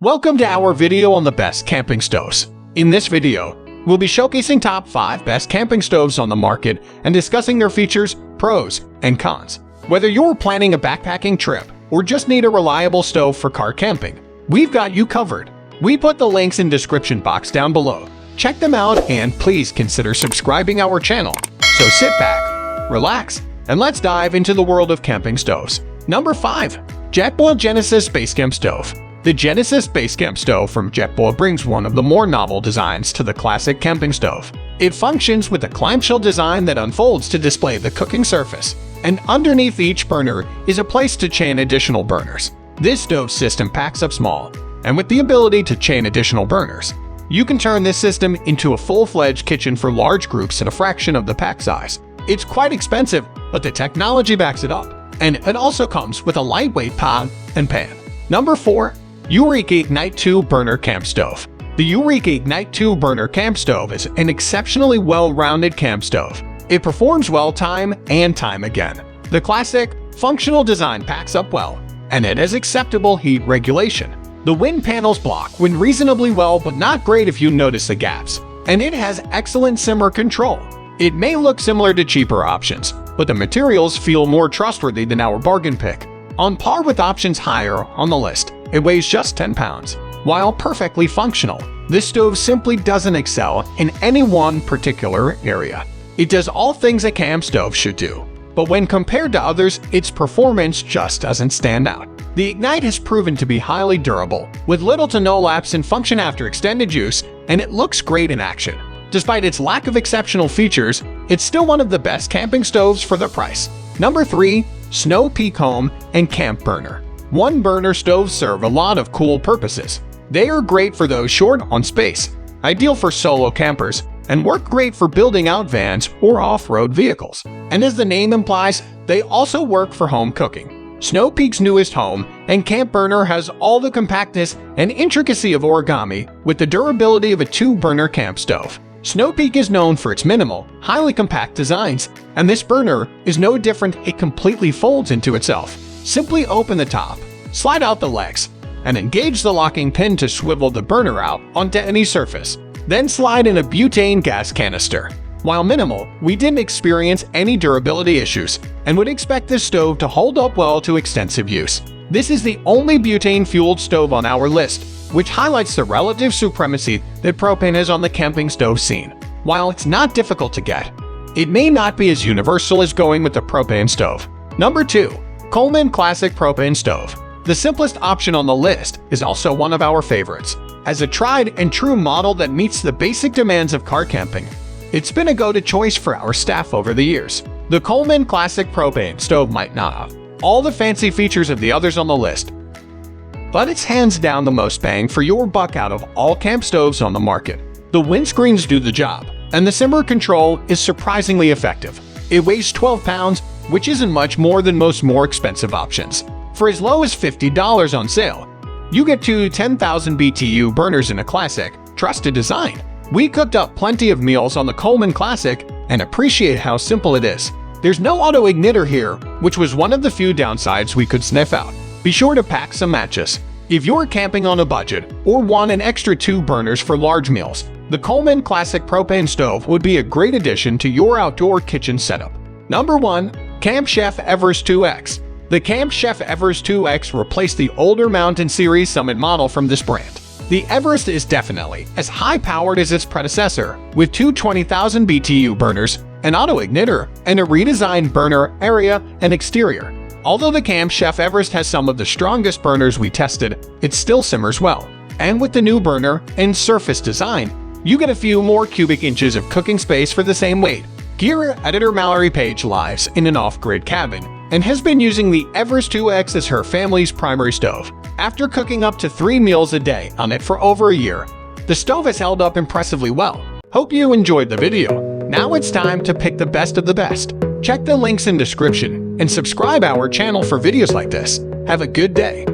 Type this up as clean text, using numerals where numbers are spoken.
Welcome to our video on the best camping stoves. In this video, we'll be showcasing top 5 best camping stoves on the market and discussing their features, pros, and cons. Whether you're planning a backpacking trip or just need a reliable stove for car camping, we've got you covered. We put the links in the description box down below. Check them out and please consider subscribing our channel. So sit back, relax, and let's dive into the world of camping stoves. Number 5. JetBoil Genesis Basecamp Stove. The Genesis Basecamp stove from JetBoil brings one of the more novel designs to the classic camping stove. It functions with a clamshell design that unfolds to display the cooking surface, and underneath each burner is a place to chain additional burners. This stove system packs up small, and with the ability to chain additional burners, you can turn this system into a full-fledged kitchen for large groups at a fraction of the pack size. It's quite expensive, but the technology backs it up, and it also comes with a lightweight pot and pan. Number 4. Eureka Ignite 2 Burner Camp Stove. The Eureka Ignite 2 Burner Camp Stove is an exceptionally well-rounded camp stove. It performs well time and time again. The classic, functional design packs up well, and it has acceptable heat regulation. The wind panels block wind reasonably well, but not great if you notice the gaps, and it has excellent simmer control. It may look similar to cheaper options, but the materials feel more trustworthy than our bargain pick. On par with options higher on the list, it weighs just 10 pounds. While perfectly functional, this stove simply doesn't excel in any one particular area. It does all things a camp stove should do, but when compared to others, its performance just doesn't stand out. The Ignite has proven to be highly durable, with little to no lapse in function after extended use, and it looks great in action. Despite its lack of exceptional features, it's still one of the best camping stoves for the price. Number 3. Snow Peak Home and Camp Burner. One-burner stoves serve a lot of cool purposes. They are great for those short on space, ideal for solo campers, and work great for building out vans or off-road vehicles. And as the name implies, they also work for home cooking. Snow Peak's newest home and camp burner has all the compactness and intricacy of origami with the durability of a 2-burner camp stove. Snow Peak is known for its minimal, highly compact designs, and this burner is no different. It completely folds into itself. Simply open the top, slide out the legs, and engage the locking pin to swivel the burner out onto any surface. Then slide in a butane gas canister. While minimal, we didn't experience any durability issues and would expect this stove to hold up well to extensive use. This is the only butane-fueled stove on our list, which highlights the relative supremacy that propane has on the camping stove scene. While it's not difficult to get, it may not be as universal as going with the propane stove. Number 2. Coleman Classic Propane Stove. The simplest option on the list is also one of our favorites. As a tried and true model that meets the basic demands of car camping, it's been a go-to choice for our staff over the years. The Coleman Classic Propane Stove might not have all the fancy features of the others on the list, but it's hands down the most bang for your buck out of all camp stoves on the market. The windscreens do the job, and the simmer control is surprisingly effective. It weighs 12 pounds, which isn't much more than most more expensive options. For as low as $50 on sale, you get 2 10,000 BTU burners in a classic, trusted design. We cooked up plenty of meals on the Coleman Classic and appreciate how simple it is. There's no auto igniter here, which was one of the few downsides we could sniff out. Be sure to pack some matches. If you're camping on a budget or want an extra 2 burners for large meals, the Coleman Classic Propane Stove would be a great addition to your outdoor kitchen setup. Number 1. Camp Chef Everest 2X. The Camp Chef Everest 2X replaced the older Mountain Series Summit model from this brand. The Everest is definitely as high-powered as its predecessor, with 2 20,000 BTU burners, an auto-igniter, and a redesigned burner area and exterior. Although the Camp Chef Everest has some of the strongest burners we tested, it still simmers well. And with the new burner and surface design, you get a few more cubic inches of cooking space for the same weight. Gear editor Mallory Page lives in an off-grid cabin and has been using the Everest 2X as her family's primary stove. After cooking up to 3 meals a day on it for over a year, the stove has held up impressively well. Hope you enjoyed the video. Now it's time to pick the best of the best. Check the links in description and subscribe our channel for videos like this. Have a good day.